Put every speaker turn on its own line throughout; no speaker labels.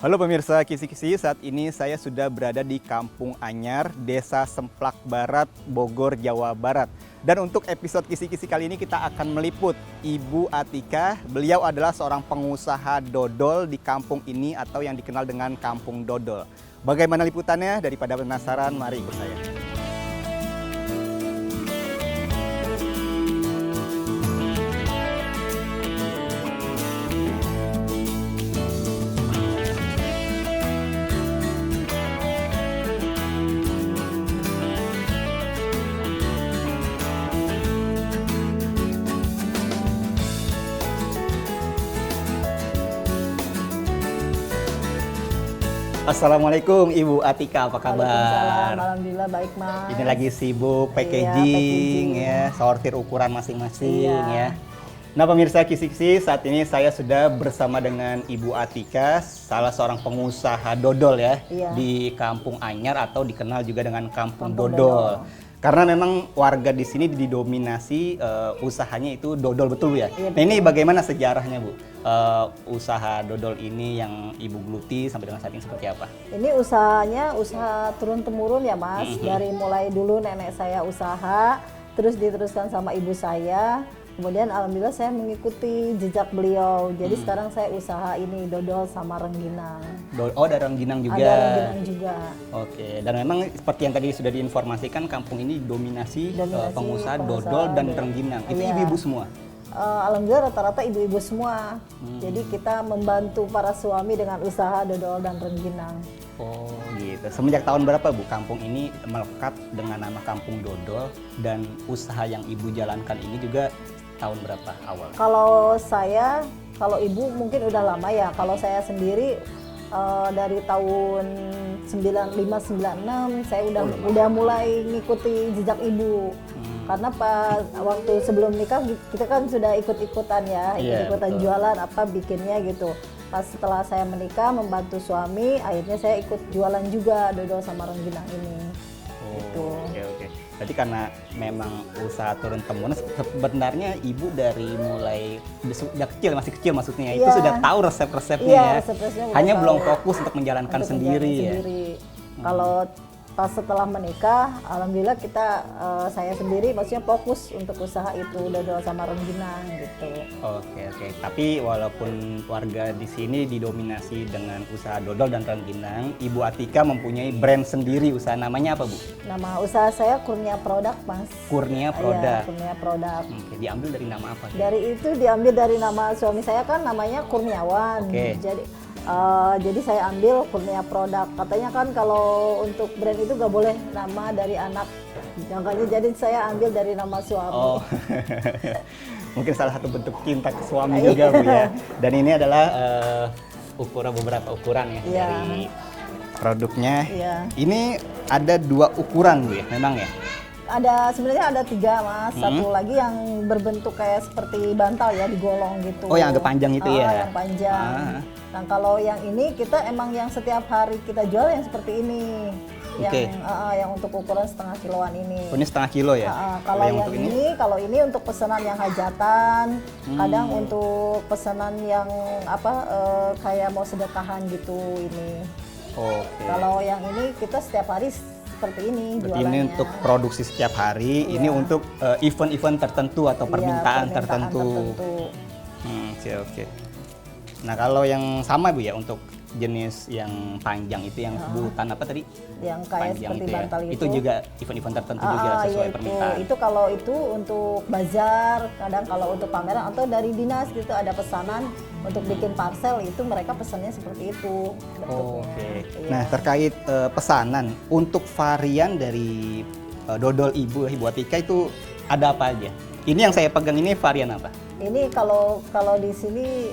Halo pemirsa Kisi-Kisi, saat ini saya sudah berada di Kampung Anyar, Desa Semplak Barat, Bogor, Jawa Barat. Dan untuk episode Kisi-Kisi kali ini kita akan meliput Ibu Atika. Beliau adalah seorang pengusaha dodol di kampung ini atau yang dikenal dengan Kampung Dodol. Bagaimana liputannya? Daripada penasaran, mari ikut saya. Assalamualaikum Ibu Atika, apa kabar?
Waalaikumsalam, alhamdulillah baik Mas.
Ini lagi sibuk packaging,
packaging.
ya, sortir ukuran masing-masing ya.
Iya.
Nah pemirsa Kisi-Kisi, saat ini saya sudah bersama dengan Ibu Atika, salah seorang pengusaha dodol ya,
Iya.
di Kampung Anyar atau dikenal juga dengan Kampung
Kampung
Dodol.
Dodol.
Karena memang warga di sini didominasi usahanya itu dodol betul ya.
Iya,
Nah ini
betul.
bagaimana sejarahnya Bu? Usaha dodol ini yang Ibu geluti sampai dengan saat ini seperti apa?
Ini usahanya usaha turun-temurun ya Mas. Dari mulai dulu nenek saya usaha, terus diteruskan sama ibu saya. Kemudian alhamdulillah saya mengikuti jejak beliau. Jadi sekarang saya usaha ini dodol sama rengginang.
Oh, ada rengginang juga.
Ada rengginang juga.
Oke, dan memang seperti yang tadi sudah diinformasikan, kampung ini dominasi,
Dominasi
pengusaha
pengusaha
dodol dan
dodol.
rengginang. Itu
Iya.
ibu-ibu semua.
Alhamdulillah rata-rata ibu-ibu semua. Jadi kita membantu para suami dengan usaha dodol dan rengginang.
Oh, gitu. Semenjak tahun berapa Bu kampung ini melekat dengan nama Kampung Dodol, dan usaha yang ibu jalankan ini juga tahun berapa awal?
Kalau ibu mungkin udah lama ya. Kalau saya sendiri dari tahun 95-96 saya udah mulai ngikuti jejak ibu. Karena waktu sebelum nikah kita kan sudah ikut-ikutan ya,
Iya,
ikut-ikutan
betul.
jualan apa bikinnya gitu. Pas setelah saya menikah membantu suami, akhirnya saya ikut jualan juga dodol sama rengginang ini. Gitu.
Oke, oke. Berarti karena memang usaha turun temurun, sebenarnya ibu dari mulai sudah kecil, masih kecil maksudnya, itu
Iya.
sudah tahu resep-resepnya
Iya,
ya.
resep-resepnya udah
Hanya
tahu.
belum fokus untuk menjalankan
Untuk
sendiri
menjalani
ya.
sendiri. Kalau pas setelah menikah, alhamdulillah saya sendiri maksudnya fokus untuk usaha itu dodol sama rengginang gitu.
Oke, oke. Tapi walaupun warga di sini didominasi dengan usaha dodol dan rengginang, Ibu Atika mempunyai brand sendiri usaha, namanya apa Bu?
Nama usaha saya Kurnia Produk, Mas.
Kurnia
Iya,
Produk.
Kurnia Produk.
Oke, diambil dari nama apa?
Dari itu diambil dari nama suami saya kan namanya Kurniawan.
Oke.
Jadi saya ambil Kurnia Produk. Katanya kan kalau untuk brand itu gak boleh nama dari anak. Makanya jadi saya ambil dari nama suami.
Oh, mungkin salah satu bentuk cinta ke suami
Iya.
juga Bu ya. Dan ini adalah beberapa ukuran ya
Iya.
dari produknya.
Iya.
Ini ada 2 ukuran Bu ya, memang ya?
Sebenarnya ada 3 Mas. Satu lagi yang berbentuk kayak seperti bantal ya, digolong gitu.
Oh, yang agak panjang itu ya?
Yang panjang.
Ah.
Nah kalau yang ini kita emang yang setiap hari kita jual yang seperti ini.
Oke.
Yang untuk ukuran setengah kiloan ini.
Oh, ini setengah kilo ya?
Kalau yang
untuk
kalau ini untuk pesanan yang hajatan, kadang untuk pesanan yang kayak mau sedekahan gitu ini.
Oke.
Kalau yang ini kita setiap hari seperti ini
Berarti
jualannya.
ini untuk produksi setiap hari, ini
Iya.
untuk event-event tertentu atau
Iya,
permintaan tertentu. Oke, oke. Nah, kalau yang sama Bu ya, untuk jenis yang panjang itu yang sebutan apa tadi?
Yang kayak
Panjang
seperti
itu ya.
bantal itu.
Itu juga event-event tertentu juga sesuai
iya,
permintaan.
itu kalau itu untuk bazar, kadang kalau untuk pameran atau dari dinas gitu ada pesanan untuk bikin parcel, itu mereka pesannya seperti itu bentuknya.
Oke.
Iya.
Nah, terkait pesanan untuk varian dari dodol Ibu Atika itu ada apa aja? Ini yang saya pegang ini varian apa?
Ini kalau di sini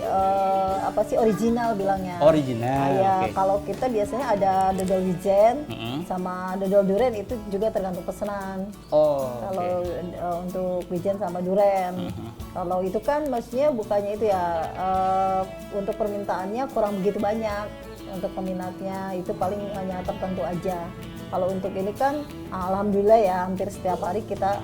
original bilangnya.
Original,
Ya,
oke.
kalau kita biasanya ada dodol wijen
Mm-mm.
sama dodol duren, itu juga tergantung pesanan.
Oh,
Kalau
oke.
untuk wijen sama duren, kalau itu kan maksudnya bukannya itu ya untuk permintaannya kurang begitu banyak, untuk peminatnya itu paling hanya tertentu aja. Kalau untuk ini kan alhamdulillah ya hampir setiap hari kita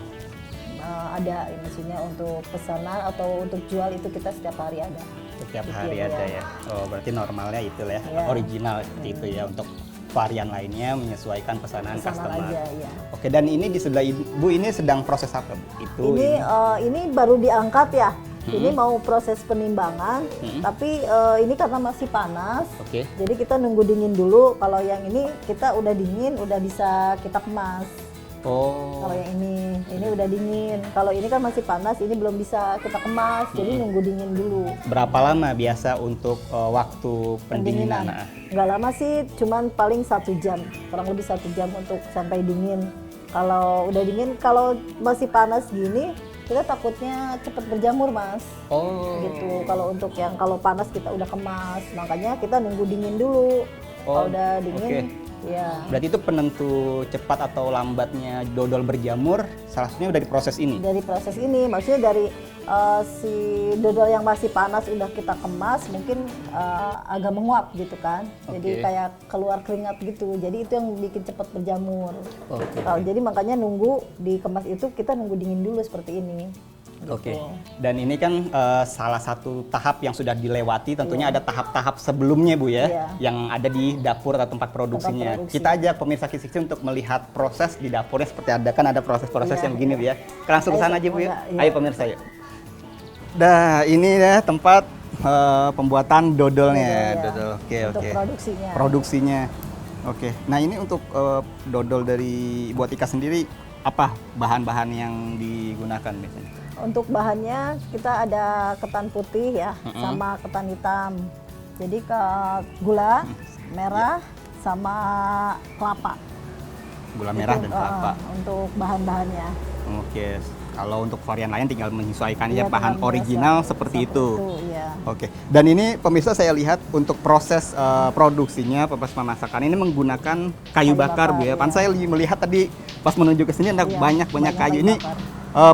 ada, maksudnya untuk pesanan atau untuk jual itu kita setiap hari ada.
Setiap
Gitu
hari
ya.
ada ya. Oh, berarti normalnya itu ya,
Iya.
original seperti itu ya. Untuk varian lainnya menyesuaikan pesanan
Pesanan
customer.
aja, ya.
Oke, dan ini di sebelah Ibu ini sedang proses apa, Bu? Itu
Ini baru diangkat ya. Ini mau proses penimbangan, tapi ini karena masih panas.
Oke.
Jadi kita nunggu dingin dulu. Kalau yang ini kita udah dingin, udah bisa kita kemas.
Oh.
Kalau yang ini udah dingin. Kalau ini kan masih panas, ini belum bisa kita kemas. Jadi nunggu dingin dulu.
Berapa lama biasa untuk waktu pendinginan? Nah,
Nggak lama sih, cuman paling 1 jam, kurang lebih 1 jam untuk sampai dingin. Kalau udah dingin, kalau masih panas gini, kita takutnya cepat berjamur, Mas.
Oh.
Gitu. Kalau untuk yang kalau panas kita udah kemas, makanya kita nunggu dingin dulu. Kalau udah dingin, ya.
Berarti itu penentu cepat atau lambatnya dodol berjamur, salah satunya udah diproses ini.
Dari proses ini, maksudnya dari si dodol yang masih panas udah kita kemas, mungkin agak menguap gitu kan. Jadi
Oke.
kayak keluar keringat gitu. Jadi itu yang bikin cepat berjamur.
Oke.
Jadi makanya nunggu dikemas itu kita nunggu dingin dulu seperti ini.
Oke.
Gitu.
Dan ini kan salah satu tahap yang sudah dilewati. Tentunya ada tahap-tahap sebelumnya, Bu ya,
Iya.
yang ada di dapur atau tempat produksinya.
produksi.
Kita ajak pemirsa Kisi untuk melihat proses di dapurnya seperti ada, kan ada proses-proses
Iya,
yang begini, Bu ya. Kita langsung ke
Ayo,
sana aja, Bu ya.
iya.
Ayo pemirsa yuk. Nah, ini ya tempat pembuatan dodolnya.
Dodol, ya.
Dodol. Oke,
Untuk
oke.
produksinya.
Produksinya. Oke. Nah, ini untuk dodol dari Ibu Atika sendiri apa bahan-bahan yang digunakan biasanya?
Untuk bahannya kita ada ketan putih ya, sama ketan hitam. Jadi ke gula merah sama kelapa.
Gula merah
Itu,
dan kelapa.
untuk bahan-bahannya.
Oke. Kalau untuk varian lain tinggal menyesuaikan
Iya,
ya bahan
tinggal
original
menyesuaikan
seperti itu.
Iya.
Oke. Dan ini pemirsa saya lihat untuk proses produksinya, proses pemasakan ini menggunakan kayu bakar, Bu ya.
bakar,
Pan
iya.
saya melihat tadi pas menuju ke sini ada
Iya,
banyak
banyak
kayu.
kayu
Ini
bakar.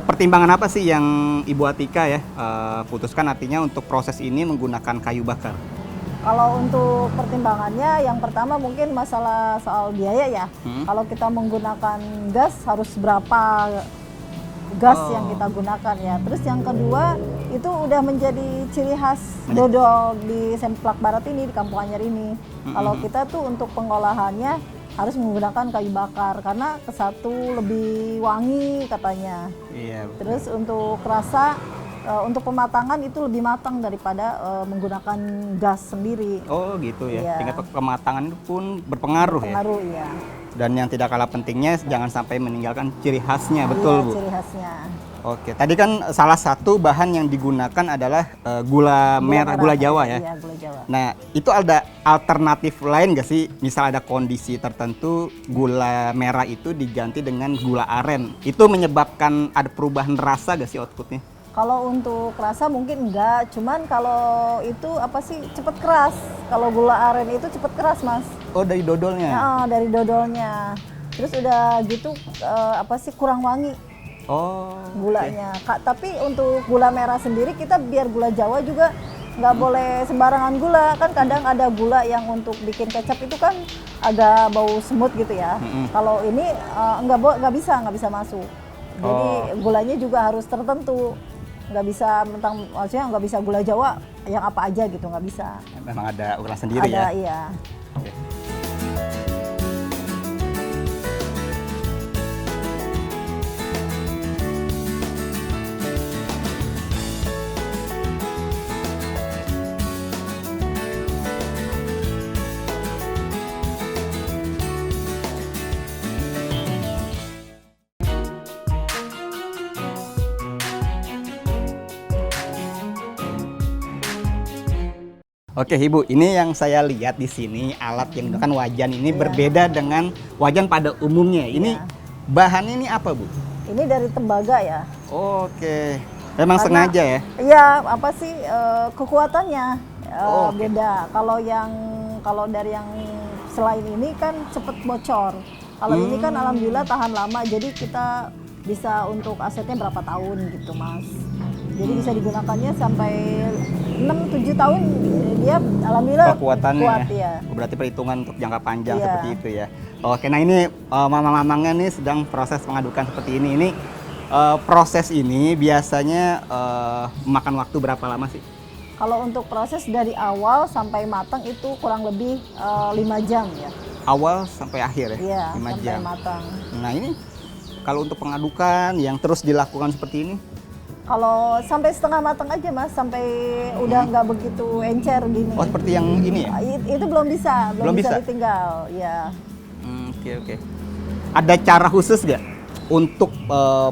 pertimbangan apa sih yang Ibu Atika ya putuskan artinya untuk proses ini menggunakan kayu bakar?
Kalau untuk pertimbangannya, yang pertama mungkin masalah soal biaya ya. Kalau kita menggunakan gas harus berapa gas yang kita gunakan ya. Terus yang kedua itu udah menjadi ciri khas dodol di Semplak Barat ini, di Kampung Anyar ini. Kalau kita tuh untuk pengolahannya harus menggunakan kayu bakar karena kesatu lebih wangi katanya.
Iya.
Terus untuk rasa, untuk pematangan itu lebih matang daripada menggunakan gas sendiri.
Oh gitu ya.
Iya.
Tingkat kematangan itu pun berpengaruh ya.
Pengaruh ya.
Dan yang tidak kalah pentingnya jangan sampai meninggalkan ciri khasnya, betul
Iya,
Bu?
ciri khasnya.
Oke, tadi kan salah satu bahan yang digunakan adalah gula merah, gula Jawa ya.
Iya, gula Jawa.
Nah, itu ada alternatif lain nggak sih? Misal ada kondisi tertentu gula merah itu diganti dengan gula aren. Itu menyebabkan ada perubahan rasa nggak sih outputnya?
Kalau untuk rasa mungkin enggak, cuman kalau itu apa sih cepet keras. Kalau gula aren itu cepet keras, Mas.
Oh, dari dodolnya?
Nah, dari dodolnya. Terus udah gitu apa sih kurang wangi
Oh.
gulanya. Tapi untuk gula merah sendiri kita biar gula Jawa juga nggak boleh sembarangan gula. Kan kadang ada gula yang untuk bikin kecap itu kan agak bau semut gitu ya. Kalau ini nggak bisa masuk. Jadi gulanya juga harus tertentu. Nggak bisa mentang, maksudnya nggak bisa gula Jawa yang apa aja gitu, nggak bisa.
Memang ada ukuran sendiri ya?
Ada, iya.
Oke. Oke Ibu, ini yang saya lihat di sini alat yang digunakan wajan ini berbeda dengan wajan pada umumnya. Ini bahannya ini apa Bu?
Ini dari tembaga ya.
Oke, memang
Karena-
sengaja ya?
Iya, apa sih kekuatannya
Oke.
beda. Kalau dari yang selain ini kan cepet bocor. Kalau ini kan alhamdulillah tahan lama, jadi kita bisa untuk asetnya berapa tahun gitu, Mas. Jadi bisa digunakannya sampai 6-7 tahun, dia alhamdulillah
Kekuatannya
kuat
ya.
ya.
Berarti perhitungan untuk jangka panjang
Iya.
seperti itu ya. Oke, nah ini mama-mamangnya nih sedang proses mengadukan seperti ini. Ini proses ini biasanya makan waktu berapa lama sih?
Kalau untuk proses dari awal sampai matang itu kurang lebih 5 jam ya.
Awal sampai akhir ya?
Iya,
5
sampai
jam.
matang.
Nah ini kalau untuk pengadukan yang terus dilakukan seperti ini,
Kalau sampai setengah matang aja Mas, sampai udah nggak begitu encer gini.
oh seperti yang ini ya?
Itu belum bisa,
Belum bisa?
ditinggal. Ya.
Oke. Ada cara khusus nggak untuk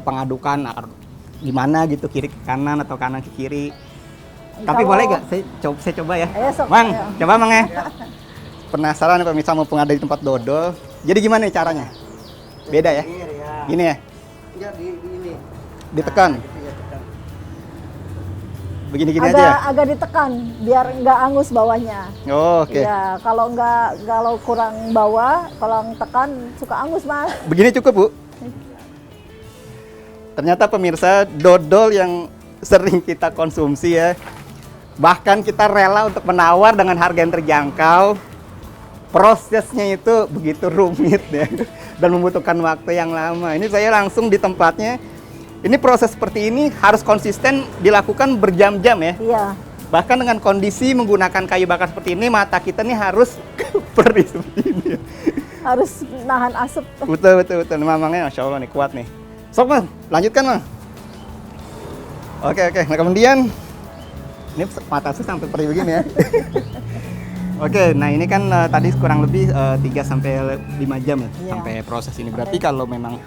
pengadukan gimana gitu, kiri ke kanan atau kanan ke kiri? Tapi
Kalau-
boleh nggak? Saya coba ya.
Ayo, sok,
Mang,
ayo.
coba Mang ya. Penasaran kalau misalnya mau pengaduk di tempat dodol. Jadi gimana nih caranya? Beda ya? Gini ya?
Enggak di ini.
Nah,
Ditekan.
Gitu ya, tekan.
Begini-gini aja ya?
Agak ditekan biar nggak angus bawahnya.
Oh, oke.
Iya, kalau kurang bawah, kalau tekan suka angus Mas.
Begini cukup, Bu? Ternyata pemirsa, dodol yang sering kita konsumsi ya, bahkan kita rela untuk menawar dengan harga yang terjangkau, prosesnya itu begitu rumit ya, dan membutuhkan waktu yang lama. Ini saya langsung di tempatnya, ini proses seperti ini harus konsisten dilakukan berjam-jam ya.
Iya.
Bahkan dengan kondisi menggunakan kayu bakar seperti ini, mata kita nih harus perih seperti ini ya.
Harus nahan asap.
Betul. Mamangnya Masya Allah nih, kuat nih. Sok, Mang. Lanjutkan, Mang. Oke. Nah, kemudian ini mata saya sampai perih begini ya. Oke, nah ini kan tadi kurang lebih 3 sampai 5 jam ya
Iya.
sampai proses ini. Berarti kalau memang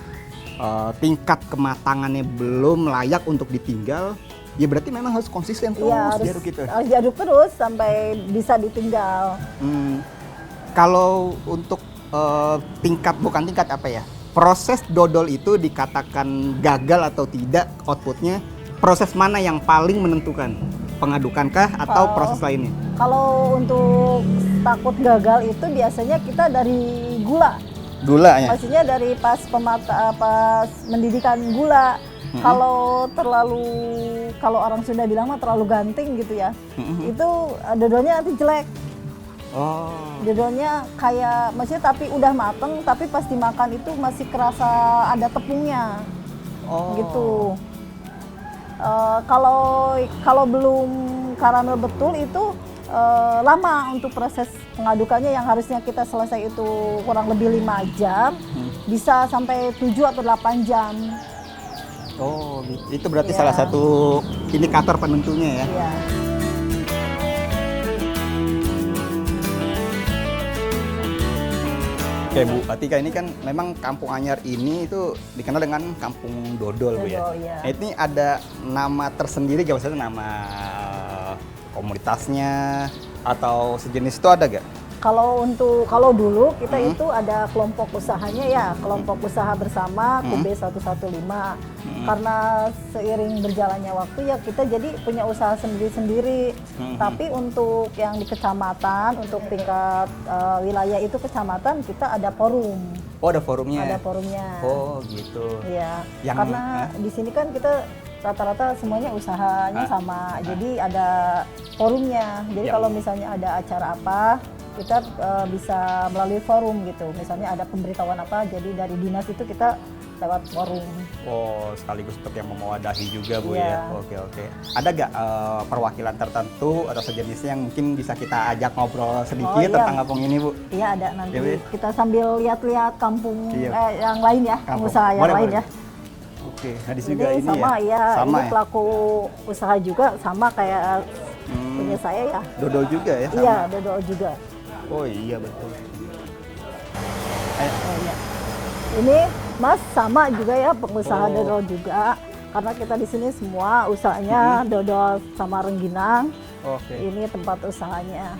tingkat kematangannya belum layak untuk ditinggal, ya berarti memang harus konsisten terus
Iya,
diaduk gitu.
harus diaduk terus sampai bisa ditinggal.
Kalau untuk bukan tingkat apa ya, proses dodol itu dikatakan gagal atau tidak outputnya, proses mana yang paling menentukan? Pengadukankah atau proses lainnya?
Kalau untuk takut gagal itu biasanya kita dari gula.
Gula ya?
Pastinya dari pas pas mendidikan gula. Kalau orang Sunda bilang mah terlalu ganting gitu ya. Itu dodolnya nanti jelek.
Oh.
Dodolnya kayak maksudnya tapi udah mateng tapi pas dimakan itu masih kerasa ada tepungnya.
Oh.
Gitu. Kalau belum karamel betul itu lama untuk proses pengadukannya, yang harusnya kita selesai itu kurang lebih 5 jam, bisa sampai 7 atau 8 jam.
Oh, gitu. Itu berarti
Iya.
salah satu indikator penentunya ya.
Ya.
Oke Bu Atika, ini kan memang Kampung Anyar ini itu dikenal dengan Kampung Dodol Bu ya.
Dodol, iya.
Nah, ini ada nama tersendiri gak, maksudnya nama komunitasnya atau sejenis itu ada gak?
Kalau dulu kita itu ada kelompok usahanya ya, kelompok usaha bersama KUB 115. Karena seiring berjalannya waktu ya kita jadi punya usaha sendiri-sendiri. Tapi untuk yang di kecamatan, untuk tingkat wilayah itu kecamatan, kita ada forum.
Oh, ada forumnya.
Ada forumnya.
Oh, gitu.
Iya.
Yang-
Karena di sini kan kita rata-rata semuanya usahanya sama. Jadi ada forumnya. Jadi
Yang-
kalau misalnya ada acara apa, kita bisa melalui forum gitu. Misalnya ada pemberitahuan apa, jadi dari dinas itu kita lewat forum.
Oh, sekaligus untuk yang memewadahi juga Bu
Iya.
ya. Oke. Ada gak perwakilan tertentu atau sejenisnya yang mungkin bisa kita ajak ngobrol sedikit
iya.
tentang kampung ini Bu?
Iya ada nanti.
Iya, Bu.
Kita sambil lihat-lihat kampung
Iya.
yang lain ya,
Kampung.
usaha yang
Boleh,
lain
boleh.
ya.
Oke, nah di sini juga
Ini
ini
sama ya,
Sama
ini
ya?
pelaku usaha juga sama kayak punya saya ya.
Dodol juga ya? Sama?
Iya, dodol juga.
Oh iya betul.
Oh, iya. Ini Mas sama juga ya, pengusaha
Oh.
dodol juga. Karena kita di sini semua usahanya dodol sama rengginang.
Oke.
Ini tempat usahanya.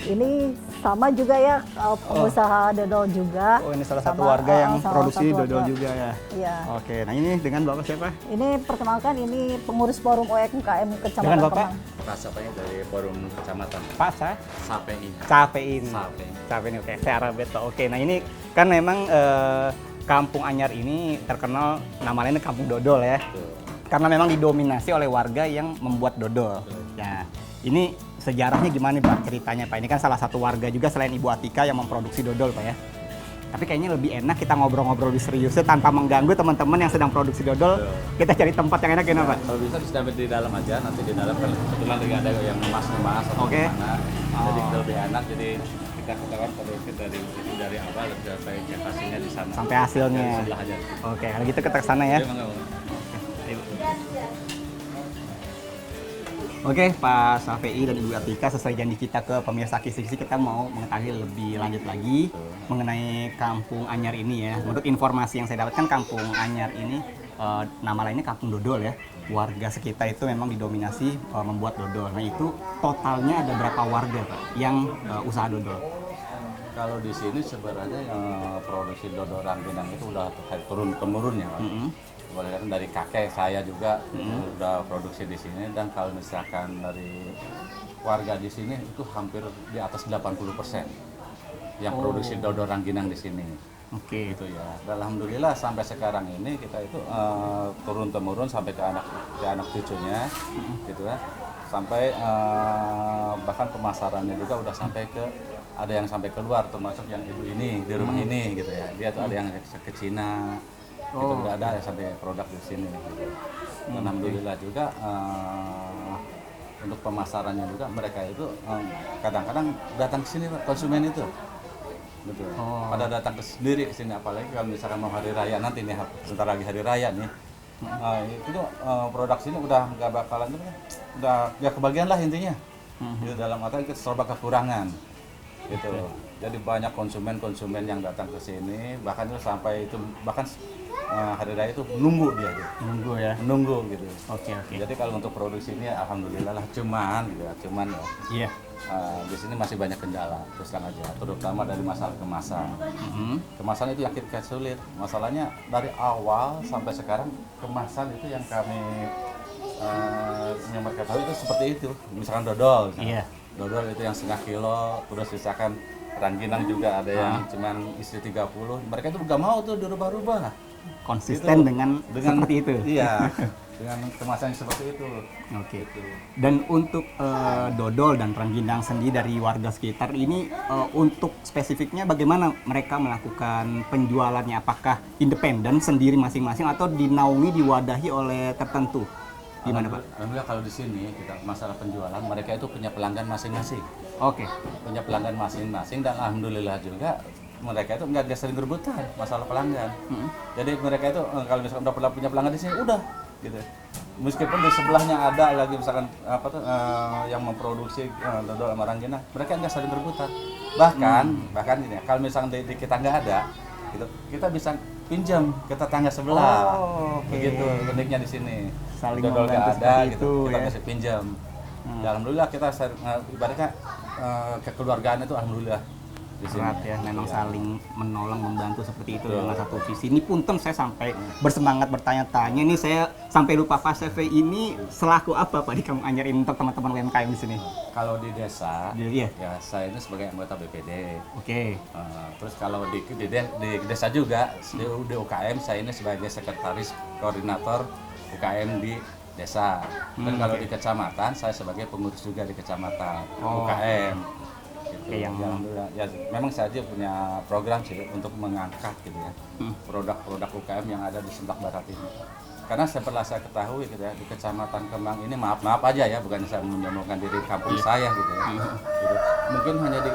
Ini sama juga ya, pengusaha dodol juga.
Oh ini salah satu
Sama,
warga yang
salah
produksi
satu
dodol
warga.
juga ya?
Iya.
Oke, nah ini dengan Bapak siapa?
Ini perkenalkan, ini pengurus forum UMKM Kecamatan
Dengan Bapak?
Kemang.
Rasanya dari forum kecamatan
Pak saya?
Sapein.
Capein.
Sapein.
Capein, oke. Saya arah beto. Oke, nah ini kan memang Kampung Anyar ini terkenal namanya Kampung Dodol ya. Karena memang didominasi oleh warga yang membuat dodol. Nah, ini sejarahnya gimana nih Pak ceritanya Pak? Ini kan salah satu warga juga selain Ibu Atika yang memproduksi dodol Pak ya. Tapi kayaknya lebih enak kita ngobrol-ngobrol di seriusnya tanpa mengganggu teman-teman yang sedang produksi dodol.
Betul.
Kita cari tempat yang enak gimana, Pak?
Kalau bisa disambil di dalam aja, nanti di dalam kan kebetulan lagi ada yang emas-emas atau
Oke.
gimana.
Oh.
Jadi kita lebih enak, jadi kita katakan produksi dari awal sampai hasilnya di sana.
Sampai hasilnya.
Di sebelah aja.
Oke, kalau gitu kita ke sana ya.
Iya, mangga, Bang.
Oke, Pak Syafei dan Ibu Atika, sesuai janji kita ke pemirsa Kisi-Kisi, kita mau mengetahui lebih lanjut lagi mengenai Kampung Anyar ini ya. Menurut informasi yang saya dapatkan, Kampung Anyar ini nama lainnya Kampung Dodol ya. Warga sekitar itu memang didominasi membuat dodol. Nah itu totalnya ada berapa warga Pak yang usaha dodol?
Kalau di sini sebenarnya yang produksi dodol rangginang itu udah turun-temurun ya, Pak. Boleh katakan dari kakek saya juga udah produksi di sini, dan kalau misalkan dari warga di sini itu hampir di atas 80% yang produksi dodol rangginang di sini.
Oke.
Gitu ya. Dan alhamdulillah sampai sekarang ini kita itu turun temurun sampai ke anak cucunya, gitu ya. Sampai bahkan pemasarannya juga udah sampai ke, ada yang sampai keluar, termasuk yang ibu ini di rumah ini, gitu ya. Dia tuh ada yang ke Cina. Itu udah ada sampai produk di sini. Gitu. Dan alhamdulillah juga untuk pemasarannya juga mereka itu kadang-kadang datang ke sini Pak, konsumen itu. Betul. Pada datang sendiri ke sini, apalagi kalau misalkan mau hari raya nanti nih, sebentar lagi hari raya nih. Itu produk sini udah nggak bakalan, udah ya kebagian lah intinya. Gitu, dalam arti kita serba kekurangan. Gitu. Jadi banyak konsumen yang datang ke sini, bahkan itu sampai itu bahkan hari raya itu menunggu dia gitu. Menunggu gitu.
Oke.
Jadi kalau untuk produksi ini alhamdulillah lah, cuman ya
Iya.
di sini masih banyak kendala, terus terang aja, terutama dari masalah kemasan. Kemasan itu yang kita sulit. Masalahnya dari awal sampai sekarang kemasan itu yang kami yang mereka tahu itu seperti itu. Misalkan dodol.
Iya.
Dodol itu yang setengah kilo, terus misalkan rangginang juga ada yang cuman isi 30. Mereka itu nggak mau tuh dirubah-rubah.
Konsisten
Gitu.
dengan seperti itu.
Iya. Dengan kemasan yang seperti itu.
Oke. Dan untuk dodol dan rangginang sendiri dari warga sekitar ini, untuk spesifiknya bagaimana mereka melakukan penjualannya? Apakah independen sendiri masing-masing atau dinaungi, diwadahi oleh tertentu? Gimana Pak?
Alhamdulillah kalau di sini kita masalah penjualan, mereka itu punya pelanggan masing-masing.
Oke.
Punya pelanggan masing-masing, dan alhamdulillah juga mereka itu nggak sering rebutan masalah pelanggan. Jadi mereka itu kalau misalkan udah punya pelanggan di sini udah gitu. Meskipun di sebelahnya ada lagi misalkan yang memproduksi dodol sama rangginang, mereka nggak saling berebutan. Bahkan ini kalau misalkan di kita nggak ada, gitu, kita bisa pinjam ke tetangga sebelah. Begitu uniknya di sini.
Saling
dodol nggak
membantu
ada
seperti
gitu,
itu,
kita
ya.
bisa pinjam. Ya, alhamdulillah kita ibaratnya kekeluargaan itu alhamdulillah di sini.
Erat ya, memang
Iya.
saling menolong, membantu seperti itu
Betul.
dengan satu visi. Ini punten saya sampai bersemangat bertanya-tanya. Ini saya sampai lupa Pak Syafei ini selaku apa Pak di Kampung Anyar ini untuk teman-teman UMKM di sini?
Kalau di desa,
Iya.
ya saya ini sebagai anggota BPD.
Oke.
Terus kalau di desa juga, di UKM saya ini sebagai sekretaris koordinator UKM di desa. Dan kalau di kecamatan saya sebagai pengurus juga di kecamatan UKM. Gitu.
Oke, yang-
Ya, alhamdulillah. Ya, memang saya aja punya program sih untuk mengangkat gitu ya produk-produk UKM yang ada di Semplak Barat ini. Karena setelah saya ketahui gitu ya, di Kecamatan Kemang ini maaf aja ya, bukan saya menyombongkan diri kampung saya gitu ya. Gitu. Mungkin hanya di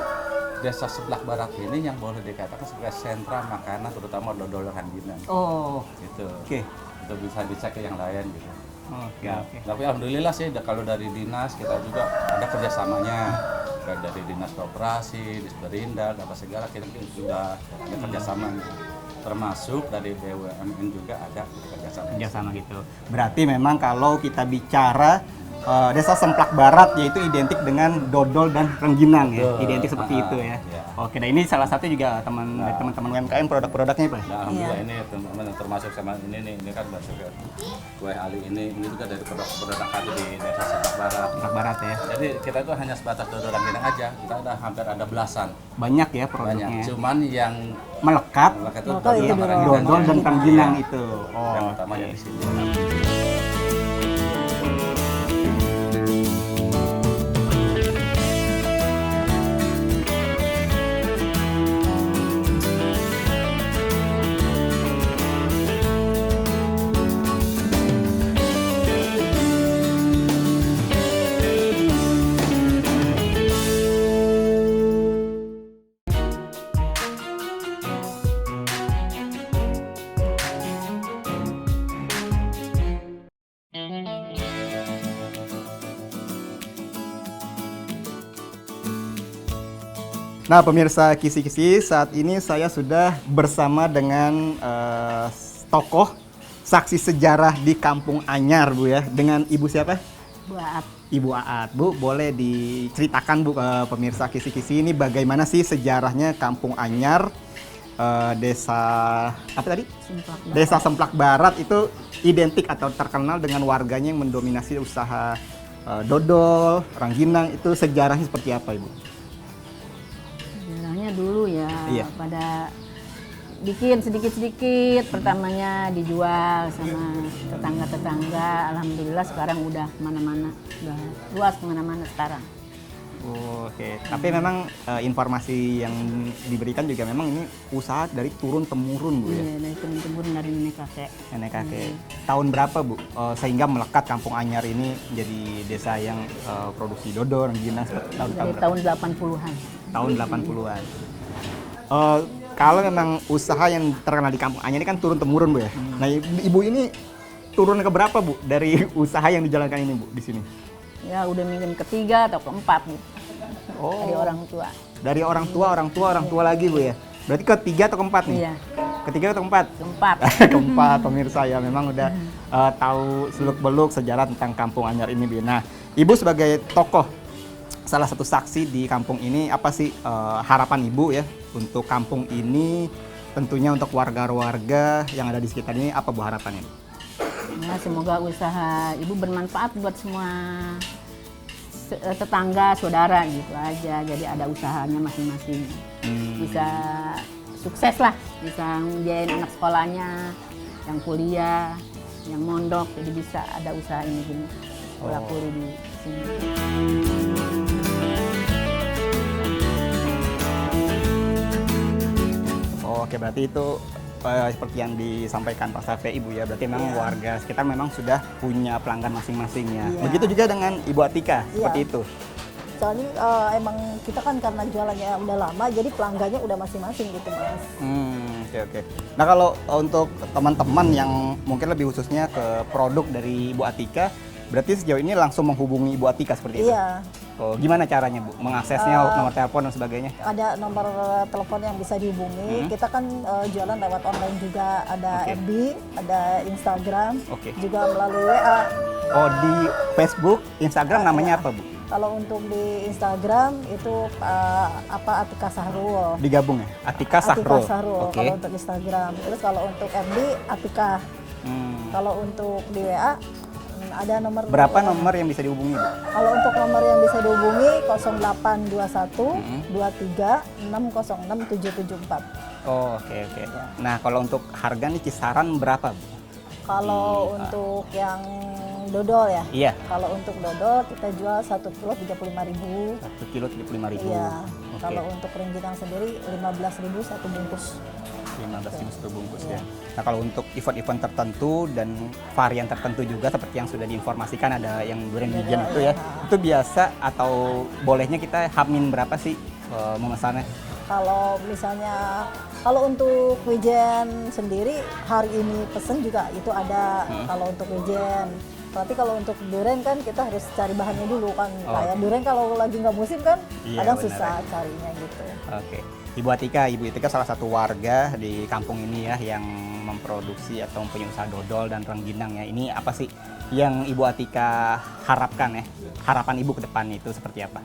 desa Semplak Barat ini yang boleh dikatakan sebagai sentra makanan, terutama dodol rangginang.
Oh,
Gitu.
oke.
Itu bisa dicek ke yang lain gitu.
Oke,
Ya,
oke.
tapi alhamdulillah sih kalau dari dinas kita juga ada kerjasamanya, baik dari dinas koperasi, Disperindak, apa segala kita juga ada kerjasama, termasuk dari BUMN juga ada kerjasama.
Kerjasama gitu. Berarti memang kalau kita bicara desa Semplak Barat yaitu identik dengan dodol dan rengginang ya,
Betul.
identik seperti itu ya.
Iya.
Oke, nah ini salah satu juga teman-teman UMKM produk-produknya Pak.
Nah, alhamdulillah ini teman-teman termasuk sama ini kan masuk ke kue Ali ini juga dari produk ada di desa Semplak Barat.
Semplak Barat ya.
Jadi kita itu hanya sebatas dodol rangginang aja, kita hampir ada belasan.
Banyak ya
Banyak.
produknya.
Cuman yang
Melekat
melekat itu
Melekat itu
dodol sama
dodol.
rangginang.
dodol dan rengginang
Iya.
itu.
Yang
Oh,
utamanya
oke.
di sini.
Nah, pemirsa Kisi-Kisi, saat ini saya sudah bersama dengan tokoh saksi sejarah di Kampung Anyar, Bu ya. Dengan Ibu siapa?
Buat
Ibu Aat. Bu, boleh diceritakan Bu ke pemirsa Kisi-Kisi ini bagaimana sih sejarahnya Kampung Anyar, desa apa tadi? Desa Semplak Barat itu identik atau terkenal dengan warganya yang mendominasi usaha dodol, rangginang, itu sejarahnya seperti apa Ibu?
Sejarahnya dulu ya,
Iya.
pada bikin sedikit-sedikit, pertamanya dijual sama tetangga-tetangga. Alhamdulillah sekarang udah kemana-mana, udah luas kemana-mana sekarang.
Oke, tapi memang informasi yang diberikan juga memang ini usaha dari turun temurun Bu ya.
Iya, dari turun-temurun dari nenek kakek.
Nenek kakek. Tahun berapa Bu sehingga melekat Kampung Anyar ini jadi desa yang produksi dodol, rangginang seperti
Dari
berapa?
tahun 80-an.
Tahun 80-an. Kalau memang usaha yang terkenal di Kampung Anyar ini kan turun temurun Bu ya. Nah, Ibu ini turun ke berapa Bu dari usaha yang dijalankan ini Bu di sini?
Ya udah mungkin ketiga atau keempat gitu. Dari orang tua.
Dari orang tua lagi Bu ya. Berarti ketiga atau keempat nih?
Iya,
Ketiga atau keempat?
keempat.
Keempat, pemirsa ya memang udah tahu seluk-beluk sejarah tentang Kampung Anyar ini Bu. Nah, Ibu sebagai tokoh salah satu saksi di kampung ini, apa sih harapan Ibu ya untuk kampung ini, tentunya untuk warga-warga yang ada di sekitar ini, apa Bu harapannya?
Ya, semoga usaha ibu bermanfaat buat semua tetangga, saudara gitu aja. Jadi ada usahanya masing-masing. Bisa sukses lah, bisa membiayain anak sekolahnya, yang kuliah, yang mondok, jadi bisa ada usaha ini gini. Sekolah kuliah di sini.
Oke, berarti itu seperti yang disampaikan Pak Safi Ibu ya, berarti memang warga sekitar memang sudah punya pelanggan masing-masing ya.
Iya.
Begitu juga dengan Ibu Atika, seperti itu.
soalnya emang kita kan karena jualannya udah lama, jadi pelanggannya udah masing-masing gitu Mas.
Oke. Nah, kalau untuk teman-teman yang mungkin lebih khususnya ke produk dari Ibu Atika, berarti sejauh ini langsung menghubungi Ibu Atika seperti itu?
Iya.
Oh, gimana caranya Bu? Mengaksesnya, nomor telepon dan sebagainya?
Ada nomor telepon yang bisa dihubungi. Kita kan jualan lewat online juga, ada
Oke.
FB, ada Instagram,
Oke.
juga melalui WA.
Oh, di Facebook, Instagram namanya apa Bu?
Kalau untuk di Instagram itu Atika Sahrul.
Digabung ya? Atika
Atika
Sahrul.
Sahrul
Oke.
kalau untuk Instagram. Terus kalau untuk FB Atika. Kalau untuk di WA ada nomor.
Berapa nomor yang bisa dihubungi Bu?
Kalau untuk nomor yang bisa dihubungi 0821 23 606 774.
Oh, oke. Nah, kalau untuk harga nih kisaran berapa Bu?
Kalau untuk yang dodol ya.
Iya.
Kalau untuk dodol kita jual 1 kilo 35.000.
1 kilo 35.000.
Iya.
Oke.
Kalau untuk rengginang sendiri 15.000 satu bungkus.
15.000 satu bungkus
Iya.
ya. Nah, kalau untuk event-event tertentu dan varian tertentu juga seperti yang sudah diinformasikan ada yang durian wijen itu ya. Itu biasa atau bolehnya kita hamin berapa sih memesannya?
Kalau misalnya kalau untuk wijen sendiri hari ini pesen juga itu ada. Kalau untuk wijen. Tapi kalau untuk durian kan kita harus cari bahannya dulu kan. Kayak durian kalau lagi nggak musim kan
Iya,
kadang
benar.
susah carinya gitu.
Oke. Ibu Atika salah satu warga di kampung ini ya yang memproduksi atau mempunyai usaha dodol dan rengginang ya. Ini apa sih yang Ibu Atika harapkan ya? Harapan Ibu ke depannya itu seperti apa?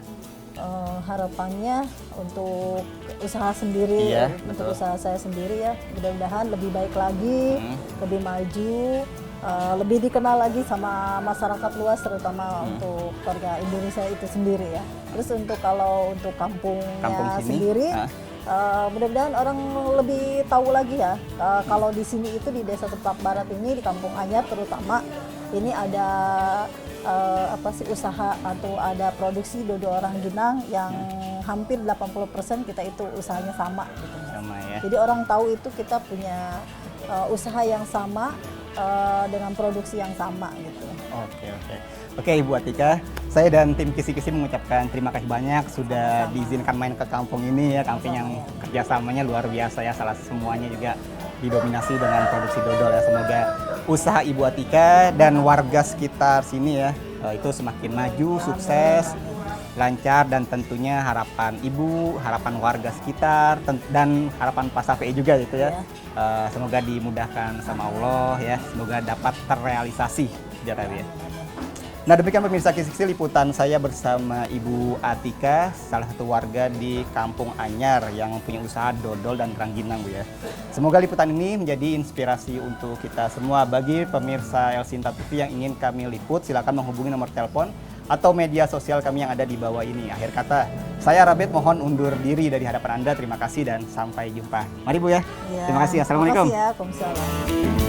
Harapannya untuk usaha sendiri,
Iya,
untuk
betul.
usaha saya sendiri ya, mudah-mudahan lebih baik lagi, lebih maju, lebih dikenal lagi sama masyarakat luas, terutama untuk warga Indonesia itu sendiri ya. Terus untuk kalau untuk kampungnya
Kampung sini,
sendiri, mudah-mudahan orang lebih tahu lagi ya. Kalau di sini itu di Desa Semplak Barat ini, di Kampung Anyar terutama, ini ada usaha atau ada produksi dodol rangginang yang hampir 80% kita itu usahanya sama gitu.
Sama ya.
Jadi orang tahu itu kita punya usaha yang sama dengan produksi yang sama gitu.
Oke Ibu Atika, saya dan tim Kisi-Kisi mengucapkan terima kasih banyak sudah diizinkan main ke kampung ini ya, kampung yang kerjasamanya luar biasa ya, salah semuanya juga didominasi dengan produksi dodol ya. Semoga usaha Ibu Atika dan warga sekitar sini ya itu semakin maju, sukses, lancar, dan tentunya harapan Ibu, harapan warga sekitar, dan harapan Pak Safi juga gitu ya. Semoga dimudahkan sama Allah ya, semoga dapat terrealisasi ya. Nah, demikian pemirsa Kisi-Kisi liputan saya bersama Ibu Atika, salah satu warga di Kampung Anyar yang mempunyai usaha dodol dan rangginang Bu ya. Semoga liputan ini menjadi inspirasi untuk kita semua. Bagi pemirsa El Sinta TV yang ingin kami liput, silakan menghubungi nomor telepon atau media sosial kami yang ada di bawah ini. Akhir kata, saya Rabet mohon undur diri dari hadapan Anda. Terima kasih dan sampai jumpa. Mari Bu ya.
Ya,
Terima kasih. Assalamualaikum.
Terima kasih ya. Waalaikumsalam.